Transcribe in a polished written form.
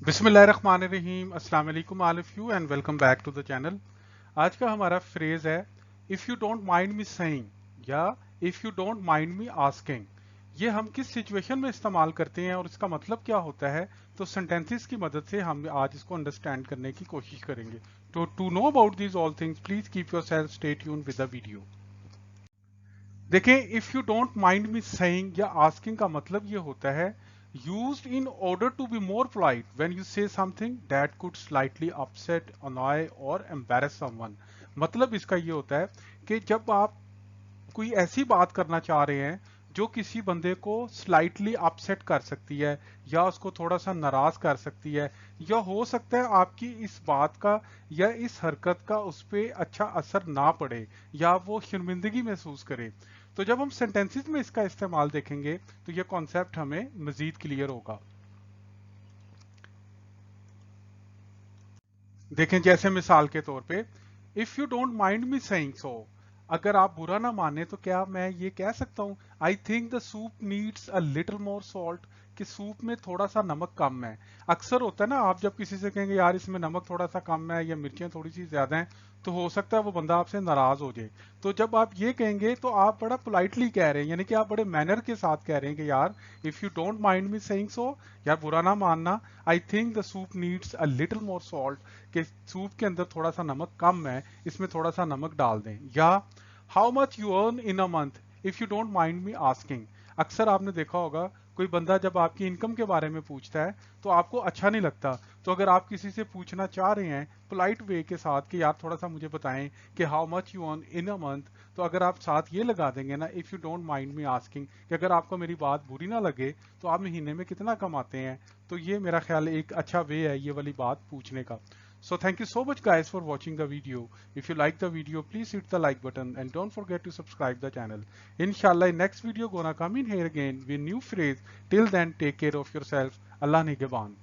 बिस्मिल्लाहिर्रहमानिर्रहीम अस्सलाम वालेकुम all of you and welcome back to the channel. आज का हमारा फ्रेज है if you don't mind me saying या if you don't mind me asking. ये हम किस सिचुएशन में इस्तेमाल करते हैं और इसका मतलब क्या होता है, तो सेंटेंसेस की मदद से हम आज इसको अंडरस्टैंड करने की कोशिश करेंगे। तो to know about these all things please keep yourself stay tune with the video. देखें, if you don't mind me saying या आस्किंग का मतलब ये होता है used in order to be more polite when you say something that could slightly upset, annoy or embarrass someone। मतलब इसका ये होता है कि जब आप कोई ऐसी बात करना चाह रहे हैं जो किसी बंदे को स्लाइटली अपसेट कर सकती है या उसको थोड़ा सा नाराज कर सकती है, या हो सकता है आपकी इस बात का या इस हरकत का उस पर अच्छा असर ना पड़े या वो शर्मिंदगी महसूस करे। तो जब हम सेंटेंसेस में इसका इस्तेमाल देखेंगे तो ये कॉन्सेप्ट हमें मजीद क्लियर होगा। देखें, जैसे मिसाल के तौर पे if you don't mind me saying so, अगर आप बुरा ना माने तो क्या मैं ये कह सकता हूँ I think the soup needs a little more salt, कि सूप में थोड़ा सा नमक कम है। अक्सर होता है ना, आप जब किसी से कहेंगे यार इसमें नमक थोड़ा सा कम है या मिर्चें थोड़ी सी ज्यादा हैं, तो हो सकता है वो बंदा आपसे नाराज हो जाए। तो जब आप ये कहेंगे तो आप बड़ा पोलाइटली कह रहे हैं, यानी कि आप बड़े मैनर के साथ कह रहे हैं कि यार if you don't mind me saying so, यार बुरा ना मानना, I think the soup needs a little more salt, कि सूप के अंदर थोड़ा सा नमक कम है, इसमें थोड़ा सा नमक डाल दें। या how much you earn in a month if you don't mind me asking. अक्सर आपने देखा होगा कोई बंदा जब आपकी इनकम के बारे में पूछता है तो आपको अच्छा नहीं लगता। तो अगर आप किसी से पूछना चाह रहे हैं पोलाइट वे के साथ कि यार थोड़ा सा मुझे बताएं कि how much you earn in a month, तो अगर आप साथ ये लगा देंगे ना if you don't mind me asking, कि अगर आपको मेरी बात बुरी ना लगे तो आप महीने में कितना कमाते हैं, तो ये मेरा ख्याल एक अच्छा वे है ये वाली बात पूछने का। So thank you so much guys for watching the video. If you like the video, please hit the like button and don't forget to subscribe the channel. Inshallah, next video gonna come in here again with new phrase. Till then, take care of yourself. Allah Nigaban.